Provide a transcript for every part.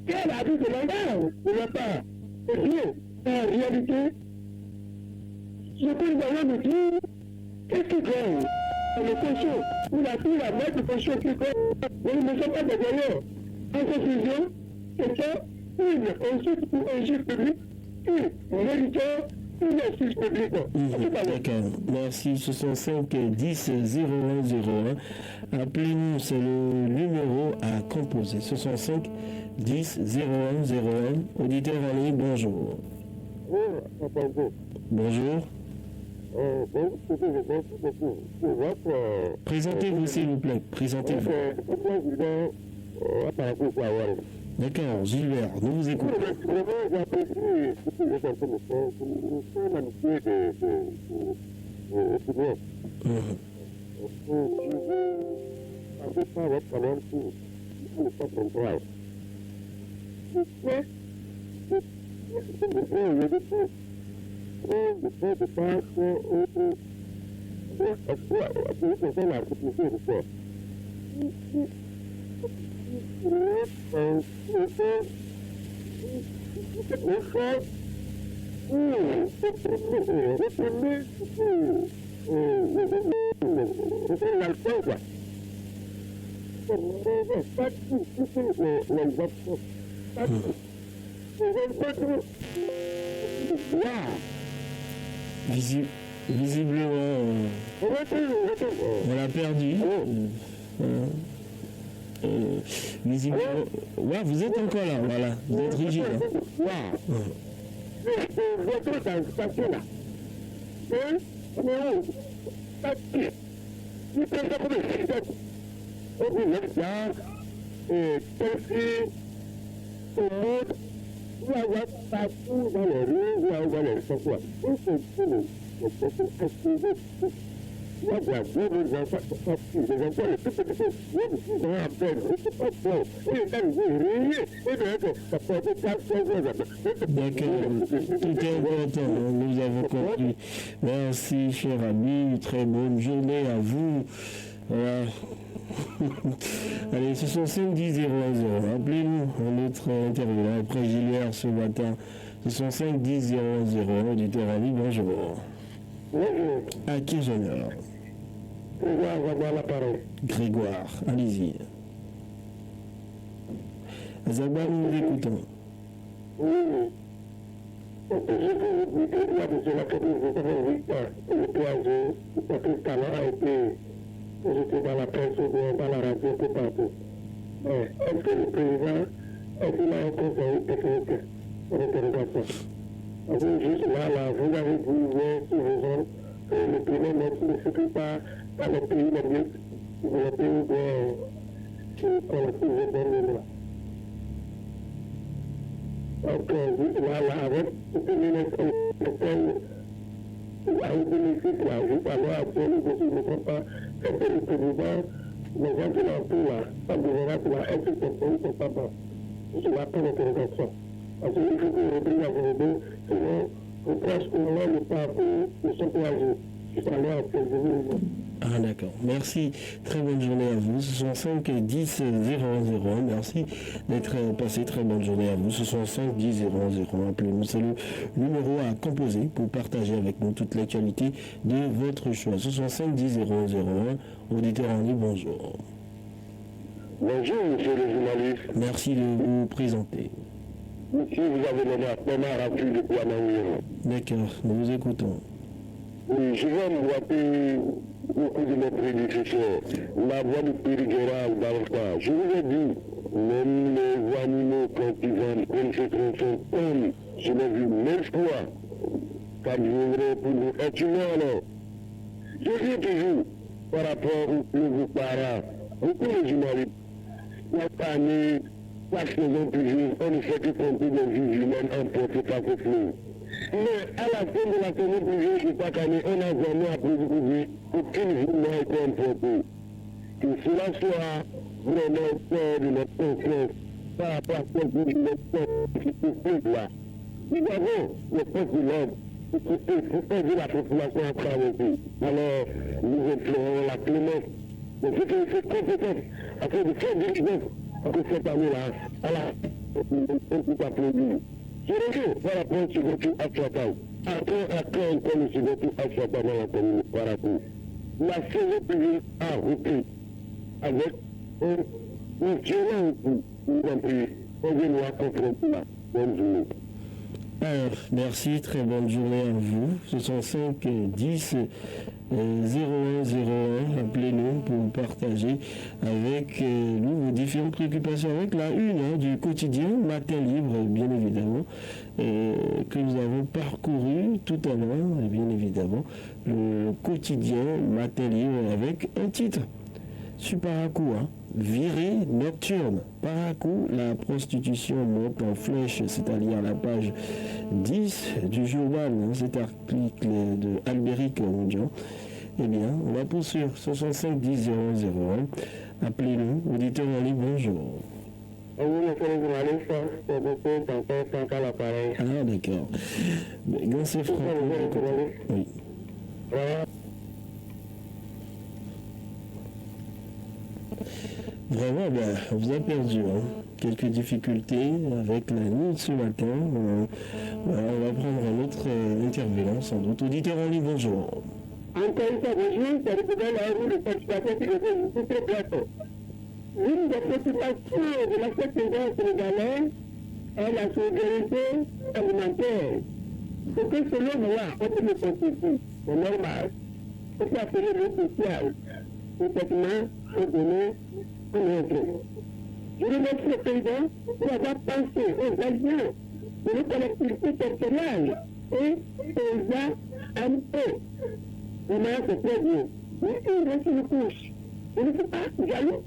Quel abus de langage de la part de Dieu? En réalité, ce que nous allons nous dire, qu'est-ce qui gagne? Le cochon, ou la fille, la mère du cochon qui gagne, nous ne sommes pas des gagnants. En conclusion, c'est ça, une insulte pour un juge public, une mériteur, une excuse publique. D'accord, merci. 65 10 0101. Appelez-nous, c'est le numéro à composer. 65 10 0101. Auditeur en ligne, bonjour. Bonjour. Présentez-vous s'il vous plaît, présentez-vous. D'accord, Gilbert, nous vous écoutons. Visiblement, on l'a perdu. Visiblement, ouais, vous êtes encore là, voilà, vous êtes rigide. Partout dans les rues, dans les secteurs. D'accord, tout est important, nous avons compris. Merci, cher ami, très bonne journée à vous. Voilà. Allez, 65 10 00. Appelez-nous à notre interview après Gilbert ce matin. 65 10 00. Auditeur ami, bonjour. Bonjour. À qui j'honneur? Grégoire, va voir la parole. Grégoire, allez-y. Azaba, nous vous écoutons. Oui. Je peux vous dire que là, de la catégorie de 8 ans, le poison, parce que le talent a été j'étais dans la presse ou bien dans la radio, tout partout. Mais est-ce que le président, est-ce qu'il a un conseil technique pour l'interrogation? Parce que juste là, vous avez dit hier sur les zones que le premier ministre ne s'occupe pas dans les pays nordiques, dans les pays qui collectivement donnent là. Donc, là, avec le premier ministre, il a eu bénéfice là, juste à l'heure actuelle, je ne comprends pas, est-ce que le président, les gens qui l'ont pris là, ça devrait être là, est-ce qu'ils sont payés pour ça pas? Je n'ai pas d'interrogation. Parce qu'il faut que reprenne la vérité, sinon, le presse au moins le parcours ne sont pas âgés. Juste à l'heure actuelle, je vous le dis. Ah d'accord, merci, très bonne journée à vous, 65 10 001, merci d'être passé, très bonne journée à vous, 65 10 001, appelez-nous, c'est le numéro à composer pour partager avec nous toute l'actualité de votre choix, 65 10 001, auditeur en ligne, bonjour. Bonjour, monsieur le journaliste. Merci de vous présenter. Monsieur, vous avez Bernard Rapu de Kouanaouiro. D'accord, nous vous écoutons. Oui, je vais me rappeler beaucoup de mes prédécesseurs. La voix du Périgéral dans le temps. Je vous ai dit, même les animaux quand ils viennent comme se transforment comme je l'ai vu même fois, quand je viendrai pour nous être humains alors. Je dis toujours, par rapport aux nouveaux parents, beaucoup de journalistes, chaque année, chaque saison toujours, on ne fait que compter les vies humaines emportées par ce flou. Mais à la fin de la saison toujours, de chaque année, on n'a jamais appris découvrir aucune vie n'a été emportée. Que cela soit vraiment fait de notre confiance par rapport à ce que notre qui se fait là. Nous avons le peuple de l'homme il faut pas dire la population à traverser. Alors, nous implorons la clémence. Mais ce qui est compétent, afin de faire des choses que cette année-là, on peut pas produire. Je reviens par rapport au Sigotou Akswata. Après encore le Sigotou Akswata dans la commune Parakou. La saison publique a repris avec un violent coup, y compris, on vient nous confronter là. Bonne journée. Alors, merci, très bonne journée à vous. 65 10 0101, appelez-nous pour partager avec nous vos différentes préoccupations, avec la une du quotidien Matin Libre, bien évidemment, que nous avons parcouru tout à l'heure, bien évidemment, le quotidien Matin Libre avec un titre. Suparakou, virée nocturne. Parakou, la prostitution monte en flèche, c'est-à-dire à la page 10 du journal, cet article de Albéric Mondjan. Eh bien, on va poursuivre 65 10 001. Appelez-nous, auditeur en ligne, bonjour. Oui, monsieur le journaliste, c'est beaucoup d'entendre à l'appareil. Ah, d'accord. Dans ces francs. Oui. Vraiment, on vous a perdu. Quelques difficultés avec la nuit ce matin. On va prendre un autre intervenant, sans doute. Auditeur en ligne, bonjour. Encore une fois, bonjour, c'est le gouvernement de la rue de participation qui est très plateau. L'une des préoccupations de la présidence sénégalaise est la souveraineté alimentaire. Ce que selon moi, on peut le constituer, c'est normal. On peut appeler le social. Complètement, on donner un autre. Je remercie le président pour avoir pensé aux alliés de nos collectivités territoriales et aux AMO. Vraiment, c'est très bien. Mais il reste une couche. Je ne suis pas jaloux.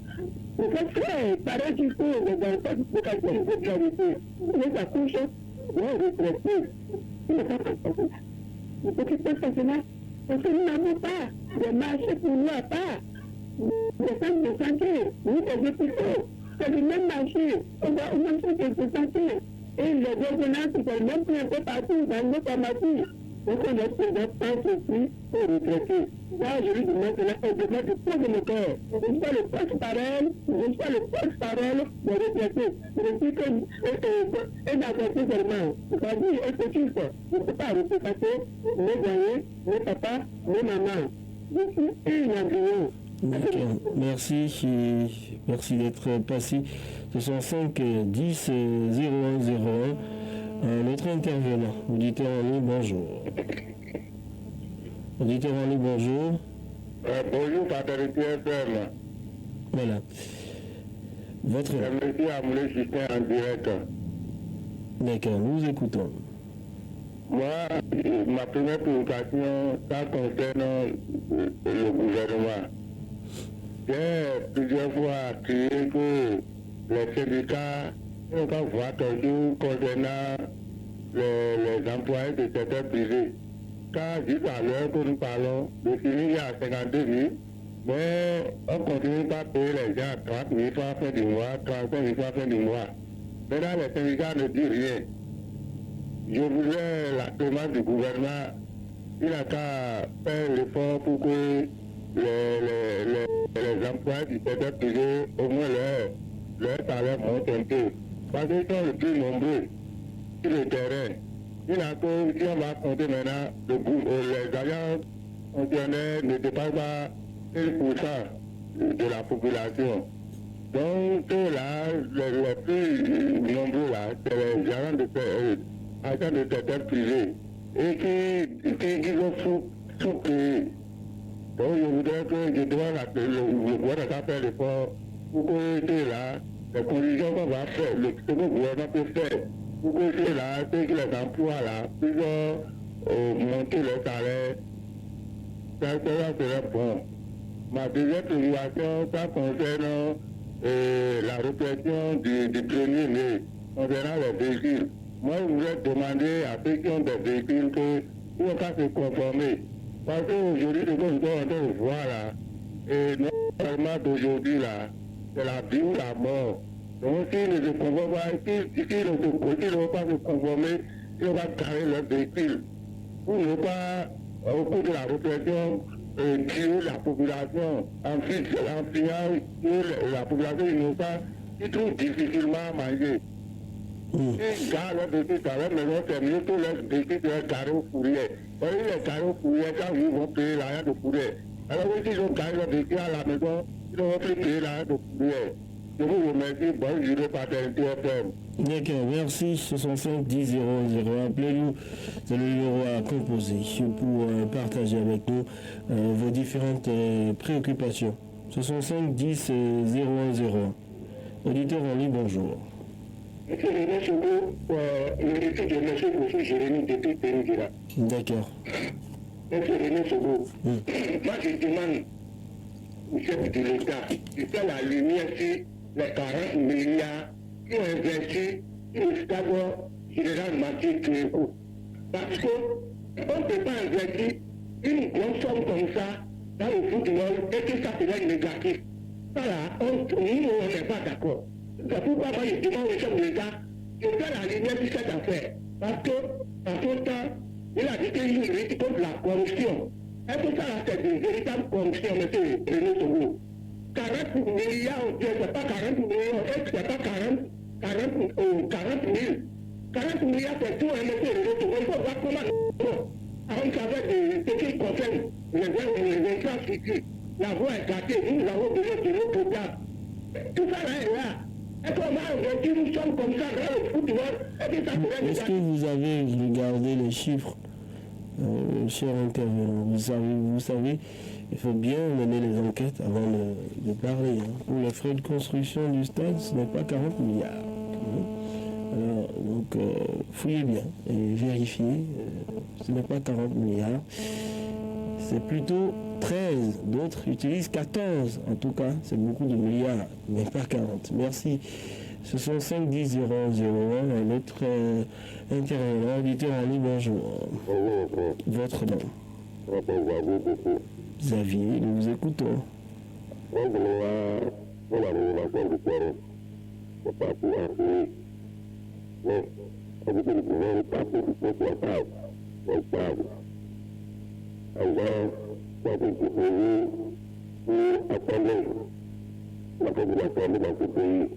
Je fais faire pareil qu'il faut dans le cas de qualité de réalité. Mais sa couche, non, retraité. Il n'est pas comme ça. Il faut qu'il fasse cela. Parce que nous n'avons pas de marché pour nous à part. Les centres de santé, ni des hôpitaux. C'est le même marché. On va au même centre de santé. Et les ordonnances sont le même prix un peu partout dans nos pharmacies. Donc on est présent pense aussi aux retraités. Là, je lui demande cela au devant du poids de mon cœur. Je ne suis pas le porte-parole, je ne suis pas le porte-parole des retraités. Je suis comme un avancé seulement. C'est-à-dire un petit peu. Je ne peux pas représenter mes voyants, mes papas, mes mamans. Je suis un embryon. Merci d'être passé. 65 10 0101. Notre intervenant, auditeur en ligne, bonjour. Auditeur en ligne, bonjour. Bonjour, Fraternité FM. Voilà. Votre... Je me suis amené Justin en direct. D'accord, nous vous écoutons. Moi, ma première préoccupation, ça concerne le gouvernement. J'ai plusieurs fois crié que les syndicats n'ont pas voir toujours concernant les employés de secteur privé. Car jusqu'à l'heure que nous parlons, le fini est à 52 000, mais on continue pas à payer les gens à 30 000 francs à fin du mois, 35 000 francs à fin du mois. Maintenant, les syndicats ne disent rien. Je voudrais la demande du gouvernement, il n'a qu'à faire l'effort pour que les employés du secteur privé, au moins leur salaire monte un peu. Parce qu'ils sont les plus nombreux sur le terrain. Il a que, si on va compter maintenant, les agents fonctionnaires ne dépassent pas 1% de la population. Donc là, les plus nombreux là, c'est les agents de secteur privé et qui ont sous-payé. Donc je voudrais que je dois le gouvernement faire l'effort pour que là, les conditions qu'on va faire, ce que le gouvernement peut faire, pour que ceux-là, ceux qui les emploient là, puissent monter leur salaire, ça serait bon. Ma deuxième préoccupation, ça concerne la répression du 1er mai, concernant les véhicules. Moi, je voudrais demander à ceux qui ont des véhicules qu'ils ne vont pas se conformer. Parce qu'aujourd'hui, ce que nous sommes en train de voir là, et non seulement d'aujourd'hui là, c'est la vie ou la mort. Donc s'ils ne se conforment pas, s'ils ne vont pas se conformer, ils vont carrer leur véhicule. Pour ne pas, au cours de la répression, tuer la population, en tuant la population innocente ils trouvent difficilement à manger. Ils gardent leur véhicule dans leur maison, terminent tous leurs véhicules garés au fourrière. Quand ils les garent au fourrière, quand ils vont payer l'argent de fourrière. Alors oui, ils ont garé leur véhicule à la maison, ils vont payer l'argent de fourrière. Je vous remercie, bonne journée, Paternité FM. D'accord, merci. 65 10 00. Appelez-nous, c'est le numéro à composer pour partager avec nous vos différentes préoccupations. 65 10 00. Auditeur en ligne, bonjour. Monsieur René Sogo, le défi de M. Kofi Jérémy depuis Péringira. D'accord. Monsieur René Sogo, moi je demande au chef de l'État de faire la lumière sur les 40 milliards qui ont investi sur le stade général Mathieu Créco. Parce qu'on ne peut pas investir une grande somme comme ça dans le football et que ça serait négatif. Voilà, nous, on n'est pas d'accord. C'est pourquoi moi je demande au chef de l'État de faire la lumière sur cette affaire. Parce que, en tout temps, il a dit qu'il lutte contre la corruption. Est-ce que ça, c'est une véritable corruption, M. René Sogo? 40 milliards, c'est pas 40 millions, c'est pas 40 000. 40 milliards, c'est tout, M. René Sogo. Il faut voir comment on savait de ce qui concerne les infrastructures. La voie est gâtée, nous avons besoin de l'eau potable. Tout ça là est là. Est-ce qu'on va investir une somme comme ça dans le football? Est-ce que vous avez regardé les chiffres, cher intervenant? Vous savez, il faut bien mener les enquêtes avant de parler. Pour les frais de construction du stade, ce n'est pas 40 milliards. Alors, donc, fouillez bien et vérifiez. Ce n'est pas 40 milliards. C'est plutôt 13. D'autres utilisent 14. En tout cas, c'est beaucoup de milliards, mais pas 40. Merci. Ce sont 5 10 0 01. Notre intervenant, auditeur en ligne, bonjour. Votre nom? Xavier, nous vous écoutons. La population dans ce pays,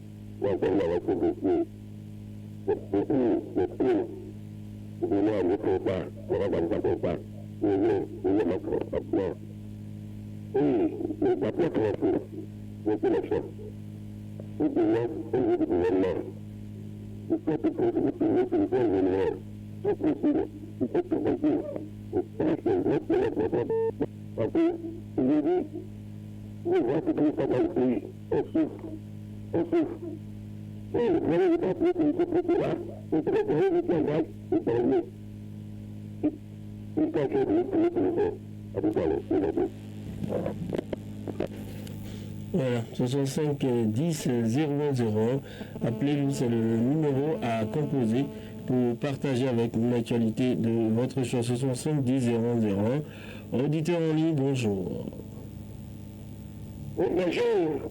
Voilà, 65 10 00. Appelez-nous, c'est le numéro à composer pour partager avec nous l'actualité de votre choix. 65 10 00. Auditeur en ligne, bonjour. Bonjour,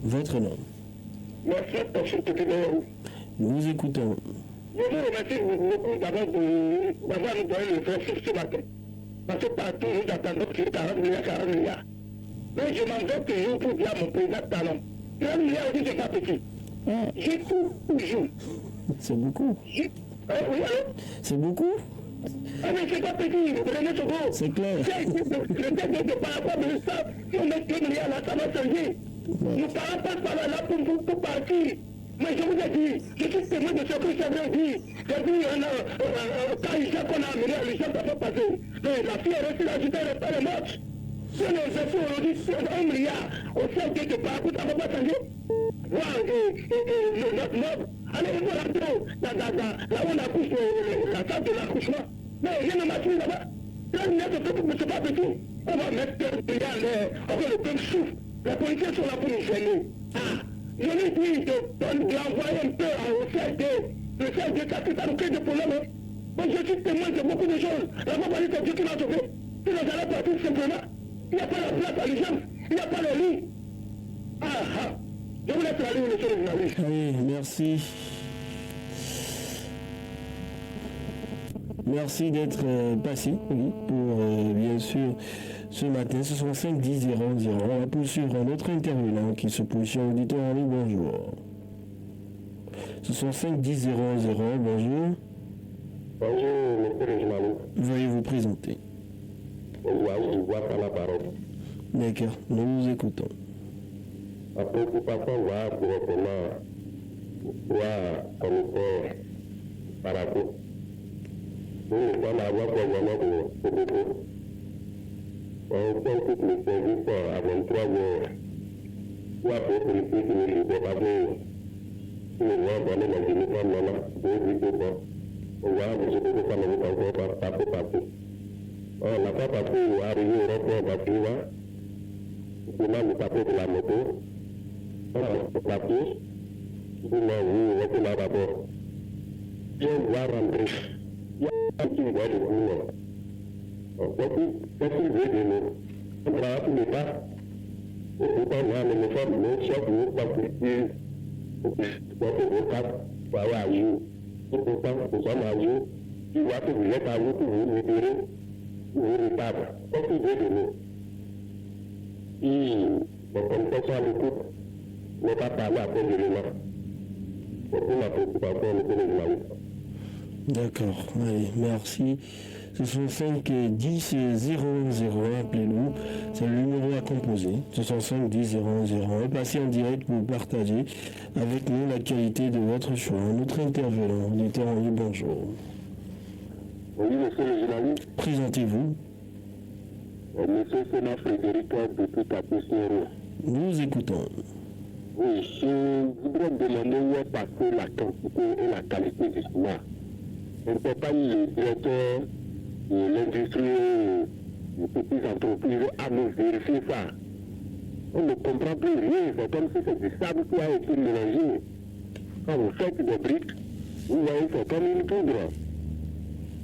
Votre nom? merci pour ce petit numéro. Nous vous écoutons. Je vous remercie beaucoup d'avoir nous donné le vrai chiffre ce matin. Parce que partout, nous attendons que 40 milliards, 40 milliards. Mais je m'en vais toujours pour dire à mon président Talon. 40 milliards, on dit que c'est pas petit. J'ai tout toujours. C'est beaucoup. Oui, alors? C'est beaucoup? Ah mais c'est pas petit, René Sogo. C'est clair. Le texte de par rapport à ça, si on met 2 milliards là, ça va changer. Nous ne parlons pas par là pour partir. Mais je vous ai dit, je suis témoin de ce que ça veut dire. J'ai vu quand il qu'on a amené à l'Égypte, ça peut passer. Mais la fille est restée là, elle est morte. Si on investit aujourd'hui 1 milliard, on sait quelque part, ça ne va pas changer. Notre noble, allez voir là où on accouche, la table de l'accouchement. Mais rien ne marche là-bas. Là, c'est pas petit. On va mettre 2 milliards, on va le peuple souffle. Les policiers sont là pour nous gêner. Je lui dis d'envoyer un peu au CRD. Le CRD, ça nous crée des problèmes. Donc je suis témoin de beaucoup de choses. La compagnie, c'est Dieu qui m'a sauvé. Si nous allons partir simplement, il n'y a pas la place à l'urgence, il n'y a pas le lit. Je vous laisse aller, monsieur le journaliste. Oui, merci. Merci d'être passé, oui, pour bien sûr ce matin. 65 10 00. On va poursuivre notre intervenant qui se positionne. Auditeur en ligne, bonjour. 65 10 00, bonjour. Bonjour, monsieur le journaliste. Veuillez vous présenter. Je vois par la parole. D'accord, nous vous écoutons. La préoccupation va pour comment commissaire par rapport. Nous ne sommes à avoir vraiment pour beaucoup. On fait tous les services à 23 heures. Soit pour policier qui ne libère pas de. Si nous voyons pendant la uniforme, on a 2 8 ans. On voit que je peux pas me encore partout. On n'a pas passé arrivé au rond-point Bakiwa. Demain, nous tapons de la moto. On a papier. Sinon, vous restez là d'abord. Si on doit rentrer, il y a un petit bois de boulot. Qu'est-ce qu'il veut de nous? On travaille tous les pas. Et pourtant, on a le méthode, mais chaque jour, pas plus. Pour vos quatre, pour avoir à jour. Et pourtant, nous sommes à jour. Tu vois que vous êtes à jour, pour vous libérer. Vous retardez. Qu'est-ce qu'il veut de nous? Comme ça, à l'écoute, ne pas parler à cause de l'élan. C'est pour la préoccupation, monsieur le journaliste. D'accord, allez, merci. 65 10 00, appelez-nous. C'est le numéro à composer. 65 10 00. Passez en direct pour partager avec nous l'actualité de votre choix. Notre intervenant, auditeur en ligne, bonjour. Oui, monsieur le journaliste. Présentez-vous. Monsieur Sénat Frédéric de tout à Pessero. Nous vous écoutons. Oui, je voudrais demander où est passée la quantité et la qualité du ciment. On ne peut pas le directeur de l'industrie des petites entreprises à nous vérifier ça. On ne comprend plus rien, c'est comme si c'est du sable qui a été mélangé. Quand vous faites des briques, vous voyez, c'est comme une poudre.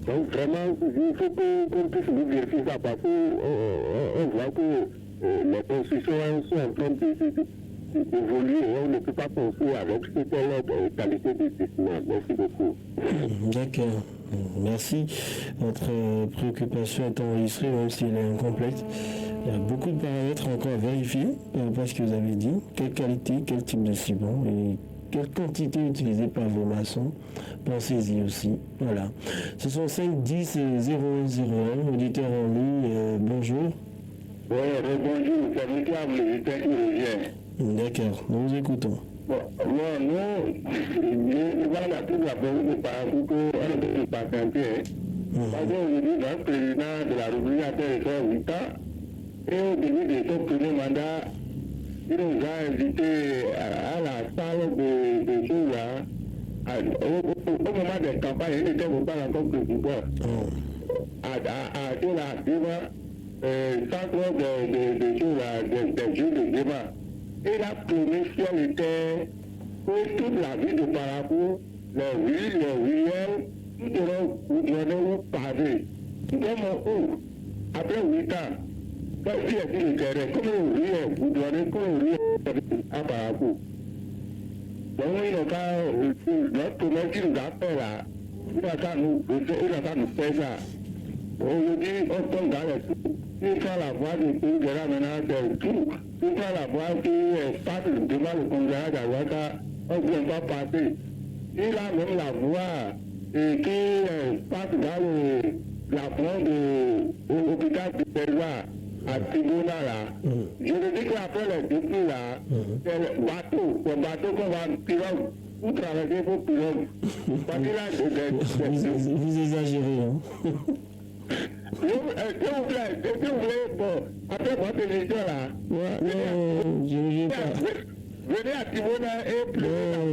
Donc vraiment, il faut qu'on puisse nous vérifier ça parce qu'on voit que les constructions sont en train d'évoluer et on ne peut pas construire avec cette qualité de ciment. Merci beaucoup. D'accord. Merci. Votre préoccupation est enregistrée, même si elle est incomplète. Il y a beaucoup de paramètres encore à vérifier par rapport à ce que vous avez dit. Quelle qualité, quel type de ciment et quelle quantité utilisée par vos maçons. Pensez-y aussi. Voilà. Ce sont 5 10 001, auditeur en ligne. Bonjour. Oui, bonjour. C'est Victor, l'auditeur qui revient. D'accord. Nous vous écoutons. Bon, nous, voilà toute la police de partout qu'on ne peut pas tenter. Parce qu'aujourd'hui, notre président de la République a fait 8 ans. Et au début de son premier mandat, il nous a invités à la salle de choses là. Au moment des campagnes, il n'était pas encore président. À tout là, centre de choses là, des jeux de débat. Et la promotion était pour toute la ville de Parakou, les villes, les ruelles, tout seront gouvernés ou pavés. Comme où, après 8 ans, quand il y a dit le terrain, comme on riait, vous donnez comme on riait à Parakou. Donc il n'a pas, notre promesse qui nous appelle là, il n'a qu'à nous faire ça. Aujourd'hui, on tombe dans les sous. Il prend la voie du pays de là maintenant, c'est tout. Il prend la voie qui passe devant le congrès d'Awaka, on ne vient pas passer. Il a même la voie qui passe dans la voie de l'hôpital de Perwa à Tibona là. Je le dis qu'après les défis là, c'est le bateau qu'on va pilote. Vous traversez vos pilotes. Parce que là, vous exagérez, hein? S'il vous plaît, bon, après votre émission là, je ne viens pas. venez à Tibona et plus la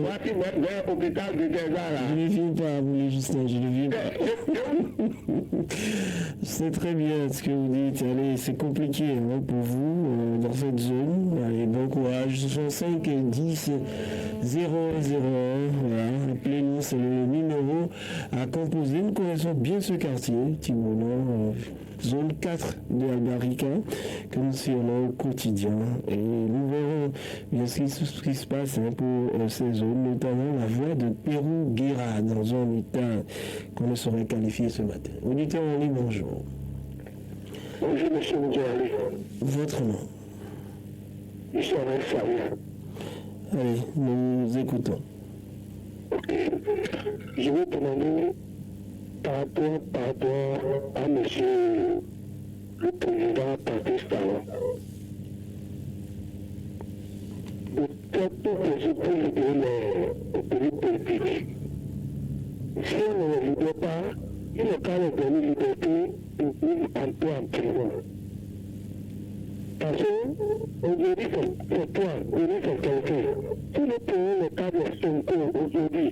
voiture vers l'hôpital de Gaza là. Je ne viens pas, vous Justin, je ne viens pas. C'est très bien ce que vous dites. Allez, c'est compliqué hein, pour vous dans cette zone. Allez, bon courage. 65 10 001. Voilà, appelez-nous, c'est le numéro à composer. Nous connaissons bien ce quartier, Tibona, zone 4 de Albarica, que nous sillonnons au quotidien. Et nous verrons bien ce qui se passe hein, pour ces zones, notamment la voie de Pérou-Guérard, dans un état qu'on ne saurait qualifier ce matin. Auditeur en ligne, bonjour. Bonjour, monsieur Ndiaye. Votre nom? Je suis en Faria. Allez, nous vous écoutons. Ok. Je vais demander par rapport à monsieur le président Patrice Talon. De tout possible pour libérer le pays politique. Si on ne le libère pas, il n'a qu'à le donner liberté et vivre un peu en prison. Parce qu'aujourd'hui, c'est toi, aujourd'hui, c'est quelqu'un. Si nous prenons le cas de Sonko aujourd'hui,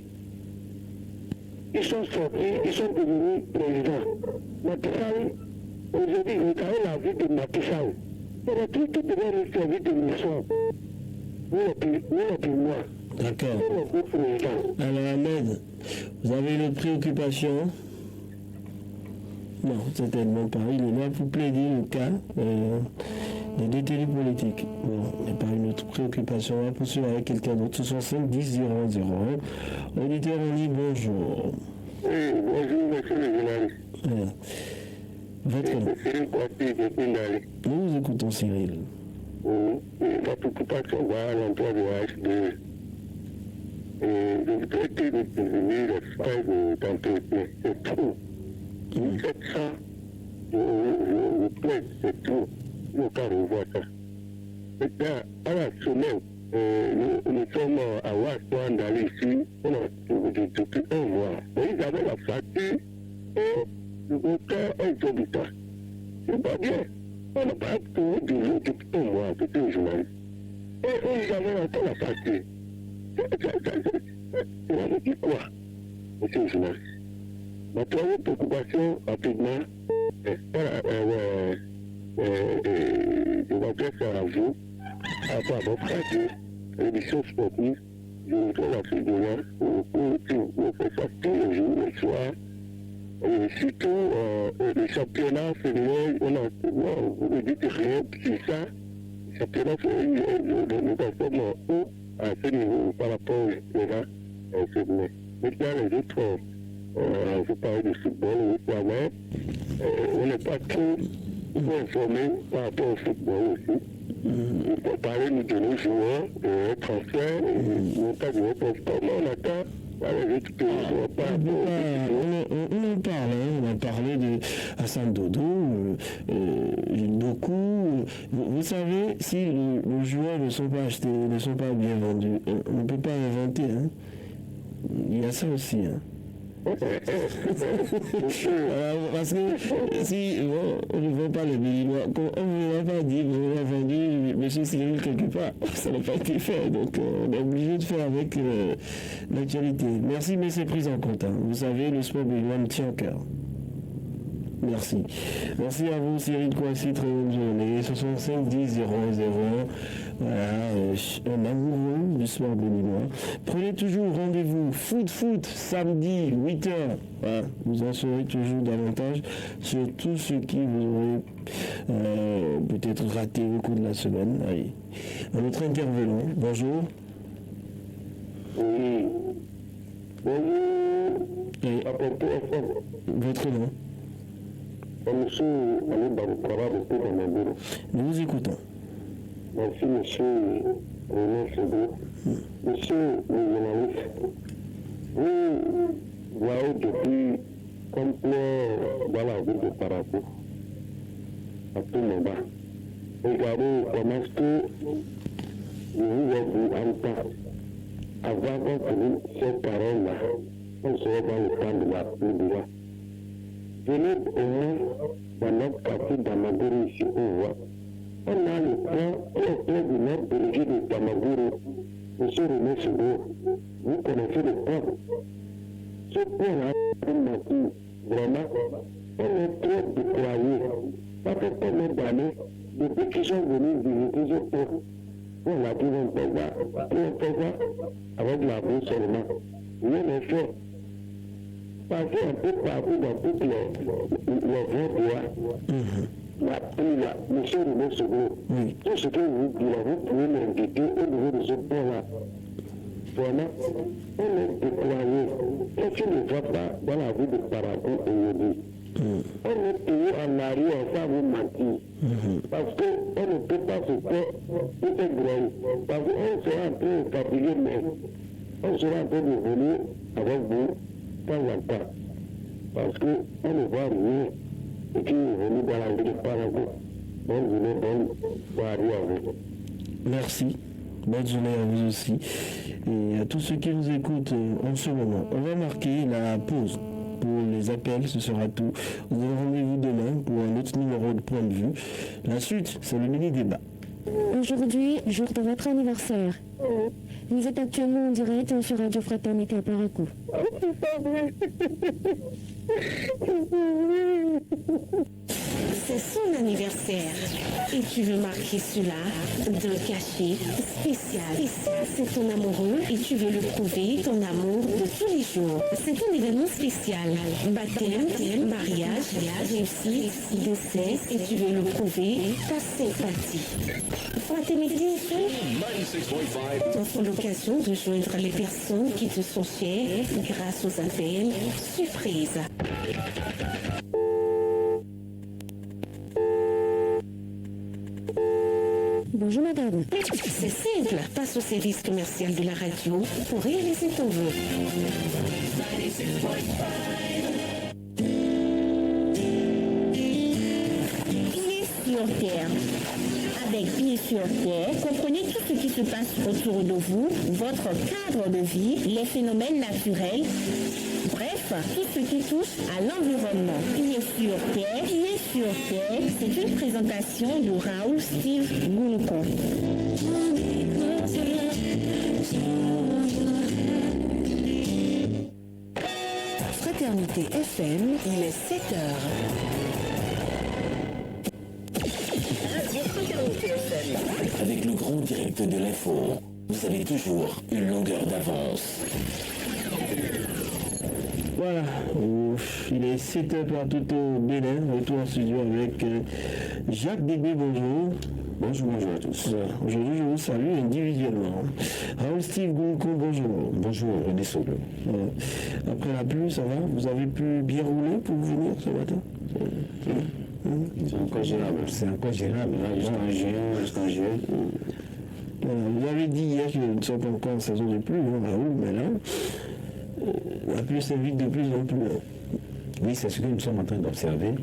ils sont sortis, ils sont devenus présidents. Macky Sall, aujourd'hui, regardez la vie de Macky Sall. C'est la truc qui devait nous servir de mission. Nous le plus moi. D'accord. C'est le groupe président. Alors Ahmed, vous avez une préoccupation? Non, certainement pas. Il est là pour plaider le cas des détenus politiques. Bon, il n'y a pas une autre préoccupation. On va poursuivre avec quelqu'un d'autre. 65 10 001. Auditeur, on dit bonjour. Oui, bonjour, monsieur le journaliste. Voilà. Votre nom? Cyril Kouassi de Pindali. Nous vous écoutons, Cyril. La préoccupation va à l'emploi de l'AFD. Je voudrais que vous deveniez les frais d'entretien. C'est tout. Vous faites ça, je vous plaît, c'est tout. Nous ne revoir ça. Maintenant, à la semaine, nous sommes à Ouassoan d'aller ici, on a depuis un mois. Ils avaient la facture et le voteur exorbitant. C'est pas bien. On n'a pas trouvé du jour depuis un mois, depuis un journaliste. Et ils avaient encore la facture. On avait dit quoi, monsieur le journaliste? Ma troisième préoccupation, rapidement, je m'adresse à vous, à votre radio, l'émission sportive. Je voudrais la fédération pour vous faire ça tous les jours, le soir. Et surtout, le championnat fédéral, vous ne dites rien sur ça. Le championnat fédéral, nous sommes où à ce niveau par rapport au fédéral. Maintenant, les autres, je parle de football, oui, quand même. On n'est pas trop informé par rapport au football aussi. Il faut parler nous de nos joueurs, de transferts, de pas de comment on attend. Les autres pays ne sont pas. On en parle, hein. On a parlé de Hassan Dodo, beaucoup. Vous savez, si les joueurs ne sont pas achetés, ne sont pas bien vendus, on ne peut pas inventer. Hein. Il y a ça aussi. Hein. Parce que si on ne vend pas les Béninois, on ne va pas dire qu'on a vendu M. Cyril quelque part. Ça n'a pas été fait. Donc on est obligé de faire avec l'actualité. Merci, mais c'est pris en compte. Hein. Vous savez, le sport béninois me tient au cœur. Merci. Merci à vous, Cyril Kouassi. Très bonne journée. 65 10 001. Voilà, un amoureux du sport béninois. Prenez toujours rendez-vous foot, samedi, 8h. Voilà, vous en saurez toujours davantage sur tout ce qui vous aurait peut-être raté au cours de la semaine. Allez. Notre intervenant, bonjour. Oui. Bonjour. Et votre nom? Monsieur Ali Baroukara, depuis dans mon bureau. Nous vous écoutons. Merci, monsieur René Fédé. Monsieur le journaliste, vous voyez depuis complet dans la ville de Parakou, à tout moment. Regardez comment est-ce que je vous entends. Avant qu'on finisse cette parole-là, on serait dans le temps de la pluie. Venez au moins dans notre quartier d'Amaguru ici, on voit. On a le plan du nord dirigé de Tamaguru, M. René Sogo. Vous connaissez le plan. Ce plan-là, vraiment, on est trop déployé. Ça fait combien d'années, depuis qu'ils sont venus visiter ce plan, on l'a dit, on fait ça avec la boue seulement. Rien n'est fait. Passez un peu partout dans toutes les voies. Monsieur René Sogo, tout ce que vous pouvez m'indiquer au niveau de ce point-là. Vraiment, on est déployé. Qu'est-ce qu'il ne va pas dans la vie de Parakou aujourd'hui? On est payé en arrière sans vous mentir. Parce qu'on ne peut pas se faire tout un grand. Parce qu'on sera un peu fatigué, mais on sera un peu revenu avec vous de temps en temps. Parce qu'on ne voit rien et qui est venu dans la vie par vous. Bonne journée, bonne soirée à vous. Merci. Bonne journée à vous aussi. Et à tous ceux qui nous écoutent en ce moment. On va marquer la pause pour les appels, ce sera tout. Vous avez rendez-vous demain pour un autre numéro de point de vue. La suite, c'est le mini-débat. Aujourd'hui, jour de votre anniversaire. Vous êtes actuellement en direct sur Radio Fraternité à Parakou. C'est son anniversaire et tu veux marquer cela d'un cachet spécial. C'est ton amoureux et tu veux lui prouver ton amour de tous les jours. C'est un événement spécial. Baptême, mariage, réussite, décès et tu veux lui prouver ta sympathie. Fraternité offre l'occasion de joindre les personnes qui te sont chères grâce aux appels surprises. Bonjour madame. C'est simple, passe au service commercial de la radio pour réaliser ton vœu. Pieds sur terre. Avec Pieds sur terre, comprenez tout ce qui se passe autour de vous, votre cadre de vie, les phénomènes naturels, bref, tout ce qui touche à l'environnement. Pieds sur terre, c'est une présentation de Raoul Steve Goulcon. Fraternité FM, il est 7h. Avec le grand direct de l'info, vous avez toujours une longueur d'avance. Voilà, il est 7h partout au Bénin, retour en studio avec Jacques Dégbé, bonjour. Bonjour à tous. Aujourd'hui, je vous salue individuellement. Raoul Steve Goulcon, bonjour. Bonjour, René Soble. Après la pluie, ça va? Vous avez pu bien rouler pour venir ce matin? C'est encore gérable. C'est encore gérable. Jusqu'en juin. Vous avez dit hier que nous ne sommes pas encore en saison de pluie, Raoul, mais là, la pluie s'invite de plus en plus. Oui, c'est ce que nous sommes en train d'observer.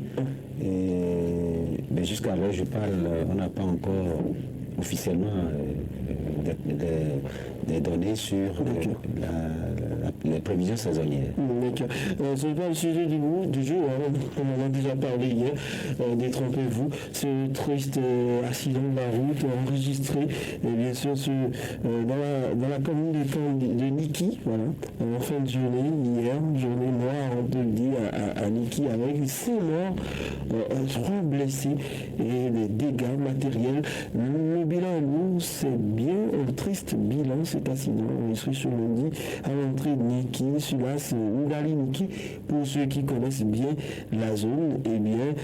Mais jusqu'à là, je parle, on n'a pas encore officiellement des données sur les prévisions saisonnières. D'accord. Ce n'est pas le sujet du jour, on en a déjà parlé hier, détrompez-vous. Ce triste accident de la route enregistré, et bien sûr, dans la commune de Niki, voilà, en fin de journée, hier, journée noire, on peut le dire, à Niki, avec 6 morts, 3 blessés et des dégâts matériels. Le bilan est lourd, c'est bien un triste bilan, cet accident enregistré sur lundi à l'entrée de Niki, sur l'as Ougali Niki, pour ceux qui connaissent bien la zone. Eh bien,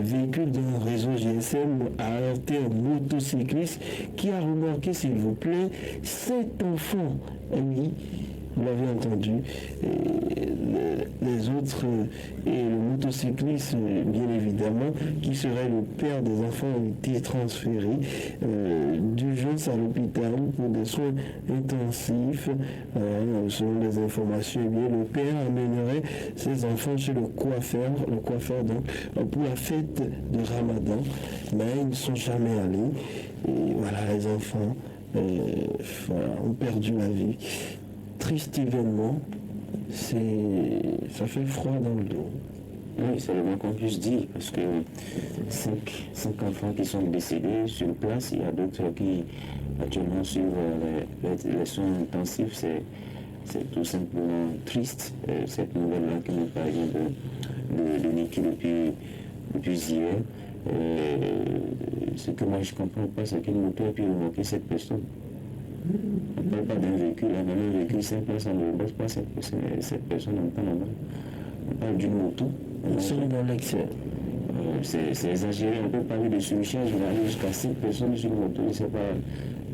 véhicule d'un réseau GSM a alerté un motocycliste qui a remorqué, s'il vous plaît, 7 enfants. Et oui, vous l'avez entendu, les autres et le motocycliste, bien évidemment, qui serait le père des enfants, ont été transférés d'urgence à l'hôpital pour des soins intensifs. Selon les informations, eh bien, le père amènerait ses enfants chez le coiffeur donc, pour la fête de Ramadan, mais ils ne sont jamais allés. Et voilà, les enfants ont perdu la vie. Triste événement, ça fait froid dans le dos. Oui, c'est le moins qu'on puisse dire, parce que 5 enfants qui sont décédés sur place, il y a d'autres qui actuellement suivent les soins intensifs. C'est tout simplement triste, cette nouvelle-là qui nous parvient de Niki depuis hier. Ce que moi je ne comprends pas, c'est qu'une moto a pu remorquer cette personne. On ne parle pas d'un véhicule, même un véhicule 5 places, on ne bosse pas cette personne en temps normal. On parle d'une moto. Ils sont dans l'excès. C'est exagéré, on peut parler de surcharge, on va aller jusqu'à 5 personnes sur une moto, je ne sais pas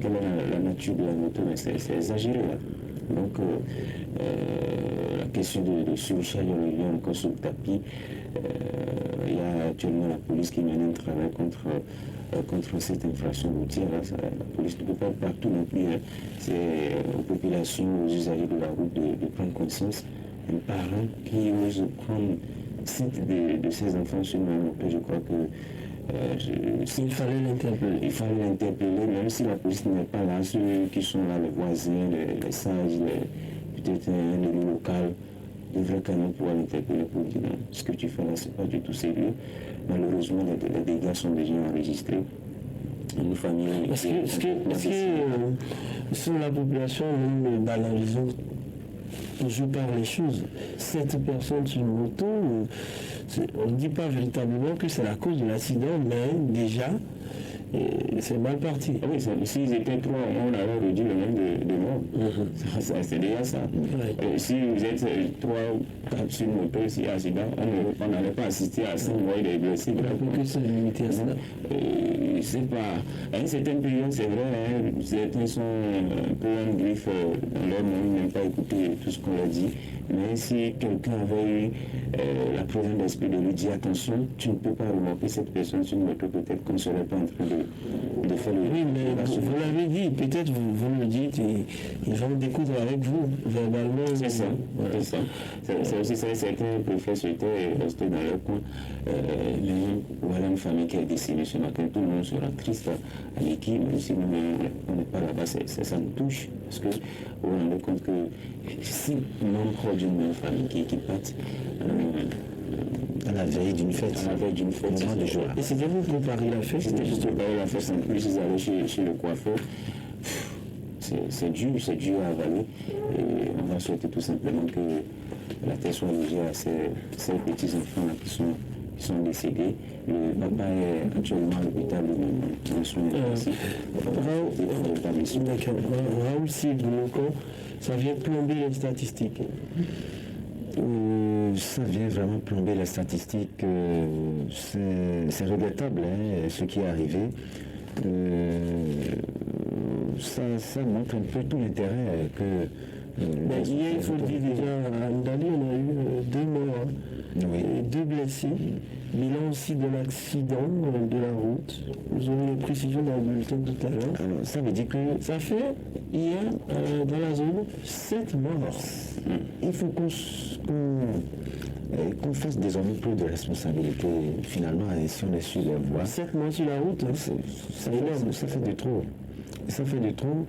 quelle est la nature de la moto, mais c'est exagéré là. Donc la question de surcharge revient encore sur le tapis. Il y a actuellement la police qui mène un travail contre cette infraction routière. La police ne peut pas partout non plus. C'est aux populations, aux usagers de la route de prendre conscience. Un parent qui ose prendre 5 de ses enfants sur ma moto, je crois que il fallait l'interpeller. Il fallait l'interpeller, même si la police n'est pas là, ceux qui sont là, les voisins, les sages, peut-être un élu local, devrait quand même pouvoir l'interpeller pour dire non, ce que tu fais là, c'est pas du tout sérieux. Malheureusement, les dégâts sont déjà enregistrés. Nos familles. Est-ce que sur la population, nous banalisons toujours par les choses? Cette personne sur une moto, on ne dit pas véritablement que c'est la cause de l'accident, mais déjà, c'est mal parti. Ah oui, s'ils étaient 3, on aurait réduit le nombre de morts. C'est déjà ça. Ouais. Si vous êtes 3 ou 4 sur une moto, s'il y a accident, on n'allait pas assister à 5 morts et des blessés. Que c'est limité à ça. C'est pas. À une certaine période, c'est vrai, certains sont un peu en griffe dans leur monde, ils n'ont pas écouté tout ce qu'on leur dit. Mais si quelqu'un avait eu la présence d'esprit de lui dire attention, tu ne peux pas remarquer cette personne sur une moto, peut-être qu'on ne serait pas en train de faire le. Oui, mais vous l'avez dit, peut-être vous le dites, et ils vont découdre avec vous, verbalement. C'est ça, c'est ça. C'est aussi ça, certains préfèrent souhaiter rester dans leur coin. Mais voilà une famille qui est décédée ce matin, tout le monde sera triste à l'équipe, même si on n'est pas là-bas, ça nous touche, parce que vous vous rendez compte que si membre d'une famille qui parte à la veille d'une fête, moment de joie. Et c'était vous préparer la fête? C'était juste préparer la fête, sans plus, ils allaient chez le coiffeur. C'est dur à avaler. Et on va souhaiter tout simplement que la terre soit légère à ces petits-enfants-là qui sont décédés. Le papa est actuellement à l'hôpital dans son intensif. Raoul Sylvie, ça vient plomber les statistiques. Ça vient vraiment plomber les statistiques. C'est regrettable ce qui est arrivé. Ça montre un peu tout l'intérêt que... hier, il faut le dire déjà, à Ndali, on a eu 2 morts, et 2 blessés. Bilan aussi de l'accident de la route. Vous aurez les précisions dans le bulletin tout à l'heure. Alors, ça veut dire que... Ça fait, hier, dans la zone, 7 morts. Il faut qu'on fasse désormais plus de responsabilité, finalement, et si on est sur les voies. 7 morts sur la route, ça fait de trop. Ça fait de trop.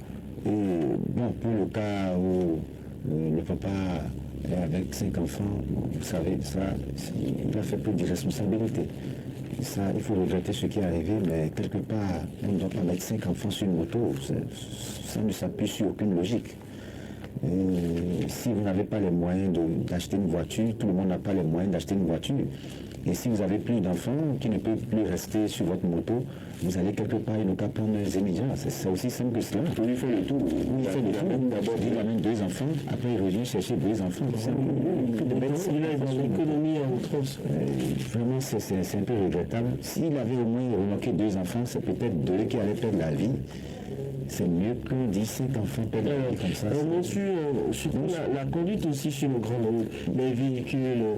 Et bon, pour le cas où le papa est avec 5 enfants, vous savez, ça, il a fait plus de responsabilité. Ça, il faut regretter ce qui est arrivé, mais quelque part, on ne doit pas mettre 5 enfants sur une moto. Ça ne s'appuie sur aucune logique. Si vous n'avez pas les moyens d'acheter une voiture, tout le monde n'a pas les moyens d'acheter une voiture. Et si vous avez plus d'enfants qui ne peuvent plus rester sur votre moto, vous allez quelque part, il ne pas prendre un Zémidia. C'est aussi simple que cela. Il fait le tour. Il fait le tour. D'abord, il amène 2 enfants, après il revient chercher 2 enfants. Il est dans l'économie en outrance. Vraiment, c'est un peu regrettable. S'il avait au moins remarqué 2 enfants, c'est peut-être 2 qui allaient perdre la vie. C'est mieux que 17 enfants perdre la vie comme ça. Surtout la conduite aussi sur le grand nombre, les véhicules,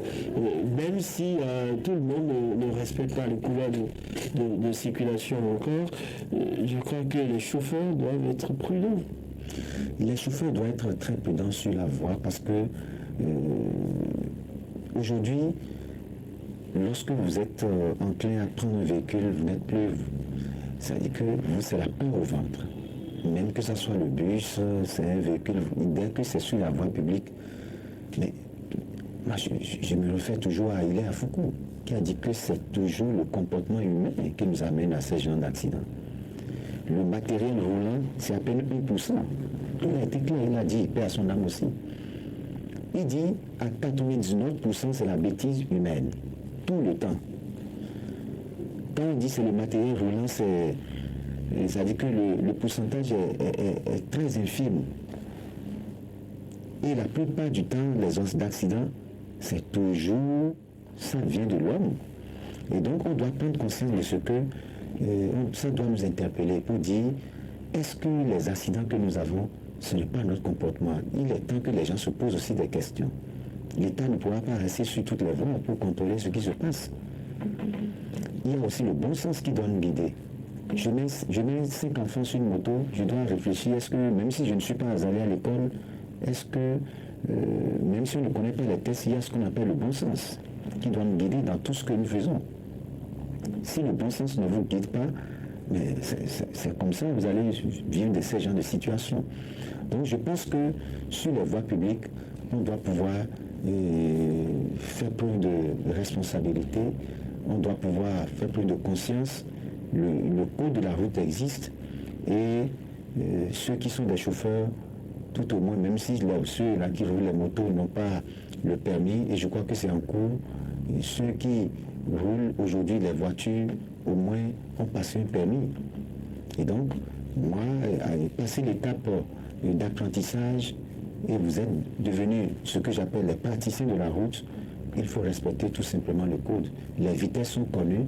même si tout le monde ne respecte pas les couleurs de circulation encore, je crois que les chauffeurs doivent être prudents. Les chauffeurs doivent être très prudents sur la voie parce que aujourd'hui, lorsque vous êtes enclin à prendre un véhicule, vous n'êtes plus... Ça veut dire que vous, c'est la peur au ventre. Même que ce soit le bus, c'est un véhicule, dès que c'est sur la voie publique. Mais moi, je me refais toujours à Hilaire Foucault, qui a dit que c'est toujours le comportement humain qui nous amène à ces genres d'accidents. Le matériel roulant, c'est à peine 1%. Il a été clair, il a dit, paix à son âme aussi. Il dit, à 99%, c'est la bêtise humaine, tout le temps. Quand on dit c'est le matériel roulant, ça dit que le pourcentage est très infime. Et la plupart du temps, les os d'accident, c'est toujours, ça vient de l'homme. Et donc, on doit prendre conscience de ce que ça doit nous interpeller pour dire, est-ce que les accidents que nous avons ce n'est pas notre comportement. Il est temps que les gens se posent aussi des questions. L'État ne pourra pas rester sur toutes les voies pour contrôler ce qui se passe. Il y a aussi le bon sens qui doit nous guider. Je mets 5 enfants sur une moto, je dois réfléchir, est-ce que, même si je ne suis pas allé à l'école, est-ce que, même si on ne connaît pas les tests, il y a ce qu'on appelle le bon sens qui doit nous guider dans tout ce que nous faisons. Si le bon sens ne vous guide pas, mais c'est comme ça, vous allez vivre de ces genres de situations. Donc je pense que sur les voies publiques, on doit pouvoir faire preuve de responsabilité, on doit pouvoir faire preuve de conscience. Le code de la route existe et ceux qui sont des chauffeurs, tout au moins, même si ceux-là qui roulent les motos n'ont pas le permis, et je crois que c'est en cours, et ceux qui roulent aujourd'hui les voitures, au moins, ont passé un permis. Et donc, moi, passer l'étape d'apprentissage, et vous êtes devenus ce que j'appelle les praticiens de la route, il faut respecter tout simplement le code. Les vitesses sont connues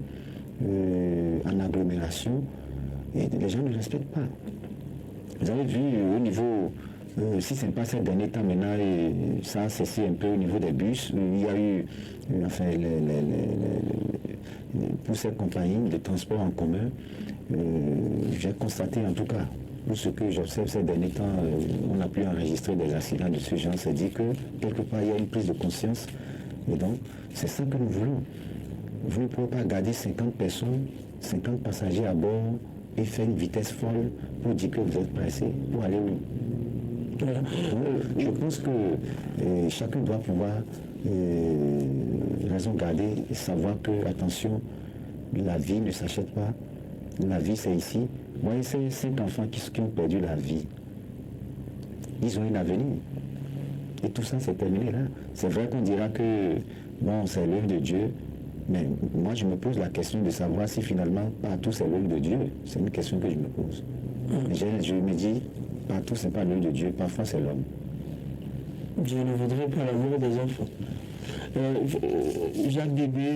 en agglomération, et les gens ne respectent pas. Vous avez vu au niveau, si ce n'est pas ces derniers temps maintenant, et ça a cessé un peu au niveau des bus, il y a eu, enfin, pour ces compagnies de transport en commun, j'ai constaté en tout cas, pour ce que j'observe ces derniers temps, on a pu enregistrer des accidents de ce genre, c'est dit que quelque part il y a une prise de conscience, et donc c'est ça que nous voulons. Vous ne pouvez pas garder 50 personnes, 50 passagers à bord et faire une vitesse folle pour dire que vous êtes pressé pour aller où. Voilà. Je pense que chacun doit pouvoir raison garder et savoir que, attention, la vie ne s'achète pas. La vie, c'est ici. Moi, c'est 5 enfants qui ont perdu la vie. Ils ont un avenir. Et tout ça, c'est terminé là. C'est vrai qu'on dira que, bon, c'est l'œuvre de Dieu. Mais moi, je me pose la question de savoir si finalement, partout, c'est l'œuvre de Dieu. C'est une question que je me pose. Je me dis, partout, ce n'est pas l'œuvre de Dieu. Parfois, c'est l'homme. Dieu ne voudrait pas l'amour des enfants. Jacques Débé,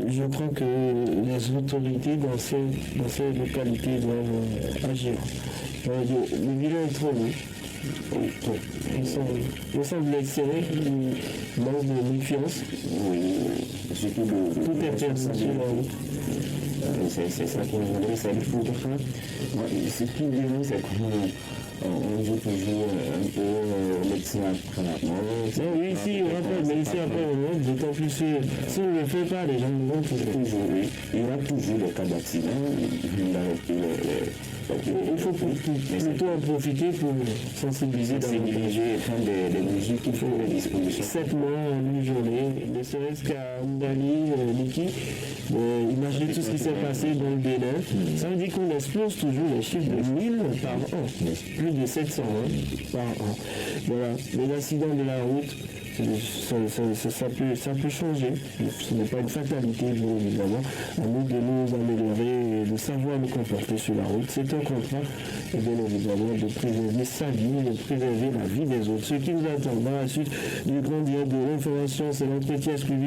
je crois que les autorités dans ces localités doivent agir. Le bilan est trop lourd. Ils sont blessés, ils manquent de méfiance. Surtout tout est perçu sur la route. C'est ça qu'on voudrait, c'est qu'il faut faire. Ce qui est bien, c'est qu'on joue toujours un peu médecin après la mort. Oui, ici, il y aura pas de médecin après la mort, d'autant plus si on ne le fait pas, les gens vont toujours. Il y aura toujours des cas d'accident. Il faut plutôt en profiter pour sensibiliser et prendre des mesures qu'il faut les dispositions. 7 mois en une journée, ne serait-ce qu'à Ndali, Niki, imaginez tout ce qui s'est passé dans le Bénin. Ça veut dire qu'on explose toujours les chiffres de 1000 par an, plus de 700 par an. Voilà, les accidents de la route, ça peut changer. Ce n'est pas une fatalité, bien évidemment. À nous de nous améliorer et de savoir nous comporter sur la route. C'est un contrat, et bien évidemment, de préserver sa vie, de préserver la vie des autres. Ce qui nous attend dans la suite du grand direct de l'information, c'est l'entretien suivi.